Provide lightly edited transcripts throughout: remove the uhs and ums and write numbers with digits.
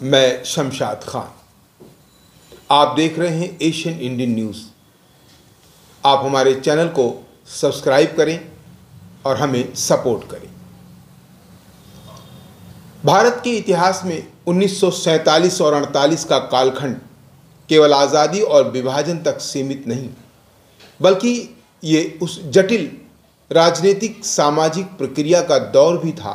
मैं शमशाद खान। आप देख रहे हैं एशियन इंडियन न्यूज़। आप हमारे चैनल को सब्सक्राइब करें और हमें सपोर्ट करें। भारत के इतिहास में 1947 और 48 का कालखंड केवल आज़ादी और विभाजन तक सीमित नहीं, बल्कि ये उस जटिल राजनीतिक सामाजिक प्रक्रिया का दौर भी था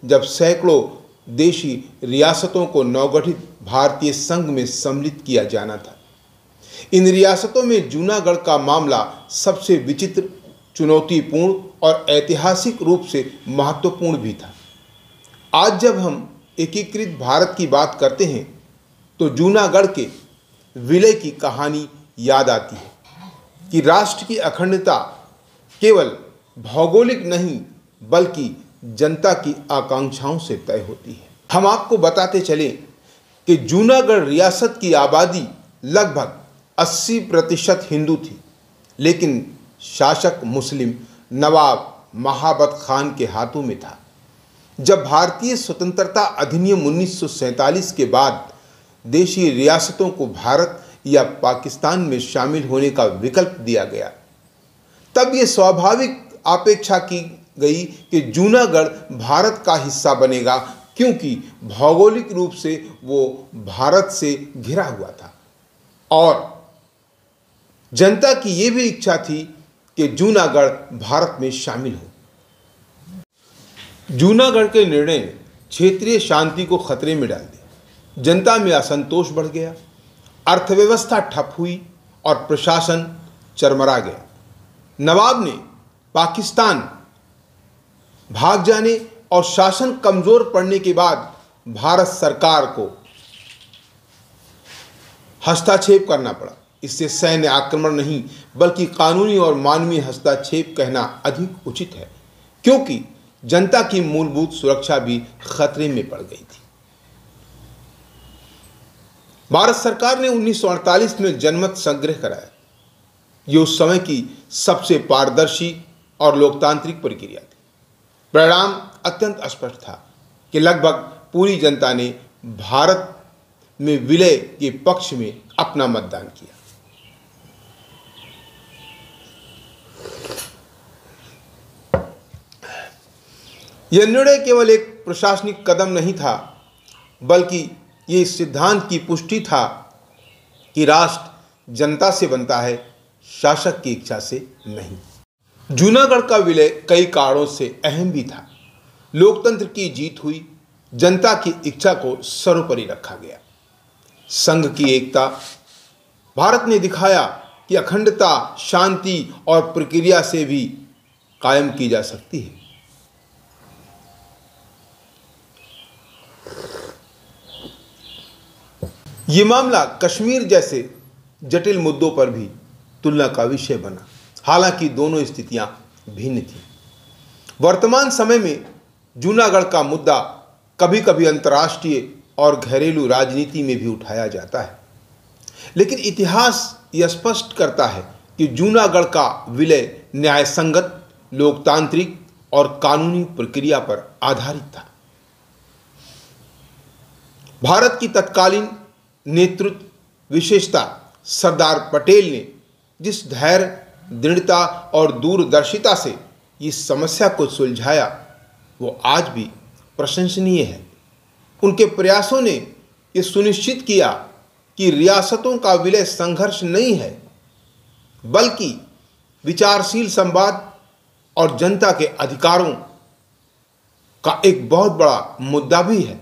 जब सैकड़ों देशी रियासतों को नवगठित भारतीय संघ में सम्मिलित किया जाना था। इन रियासतों में जूनागढ़ का मामला सबसे विचित्र, चुनौतीपूर्ण और ऐतिहासिक रूप से महत्वपूर्ण भी था। आज जब हम एकीकृत भारत की बात करते हैं तो जूनागढ़ के विलय की कहानी याद आती है कि राष्ट्र की अखंडता केवल भौगोलिक नहीं बल्कि जनता की आकांक्षाओं से तय होती है। हम आपको बताते चलें कि जूनागढ़ रियासत की आबादी लगभग 80% हिंदू थी, लेकिन शासक मुस्लिम नवाब महाबत खान के हाथों में था। जब भारतीय स्वतंत्रता अधिनियम 1947 के बाद देशी रियासतों को भारत या पाकिस्तान में शामिल होने का विकल्प दिया गया, तब ये स्वाभाविक अपेक्षा की गई कि जूनागढ़ भारत का हिस्सा बनेगा, क्योंकि भौगोलिक रूप से वो भारत से घिरा हुआ था और जनता की ये भी इच्छा थी कि जूनागढ़ भारत में शामिल हो। जूनागढ़ के निर्णय ने क्षेत्रीय शांति को खतरे में डाल दिया। जनता में असंतोष बढ़ गया, अर्थव्यवस्था ठप हुई और प्रशासन चरमरा गया। नवाब ने पाकिस्तान भाग जाने और शासन कमजोर पड़ने के बाद भारत सरकार को हस्तक्षेप करना पड़ा। इससे सैन्य आक्रमण नहीं बल्कि कानूनी और मानवीय हस्तक्षेप कहना अधिक उचित है, क्योंकि जनता की मूलभूत सुरक्षा भी खतरे में पड़ गई थी। भारत सरकार ने 1948 में जनमत संग्रह कराया। ये उस समय की सबसे पारदर्शी और लोकतांत्रिक प्रक्रिया थी। परिणाम अत्यंत स्पष्ट था कि लगभग पूरी जनता ने भारत में विलय के पक्ष में अपना मतदान किया। यह निर्णय केवल एक प्रशासनिक कदम नहीं था, बल्कि ये इस सिद्धांत की पुष्टि था कि राष्ट्र जनता से बनता है, शासक की इच्छा से नहीं। जूनागढ़ का विलय कई कारणों से अहम भी था। लोकतंत्र की जीत हुई, जनता की इच्छा को सर्वोपरि रखा गया। संघ की एकता, भारत ने दिखाया कि अखंडता शांति और प्रक्रिया से भी कायम की जा सकती है। ये मामला कश्मीर जैसे जटिल मुद्दों पर भी तुलना का विषय बना, हालांकि दोनों स्थितियां भिन्न थीं। वर्तमान समय में जूनागढ़ का मुद्दा कभी कभी अंतर्राष्ट्रीय और घरेलू राजनीति में भी उठाया जाता है, लेकिन इतिहास यह स्पष्ट करता है कि जूनागढ़ का विलय न्यायसंगत, लोकतांत्रिक और कानूनी प्रक्रिया पर आधारित था। भारत की तत्कालीन नेतृत्व विशेषता सरदार पटेल ने जिस धैर्य, दृढ़ता और दूरदर्शिता से इस समस्या को सुलझाया, वो आज भी प्रशंसनीय है। उनके प्रयासों ने ये सुनिश्चित किया कि रियासतों का विलय संघर्ष नहीं है, बल्कि विचारशील संवाद और जनता के अधिकारों का एक बहुत बड़ा मुद्दा भी है।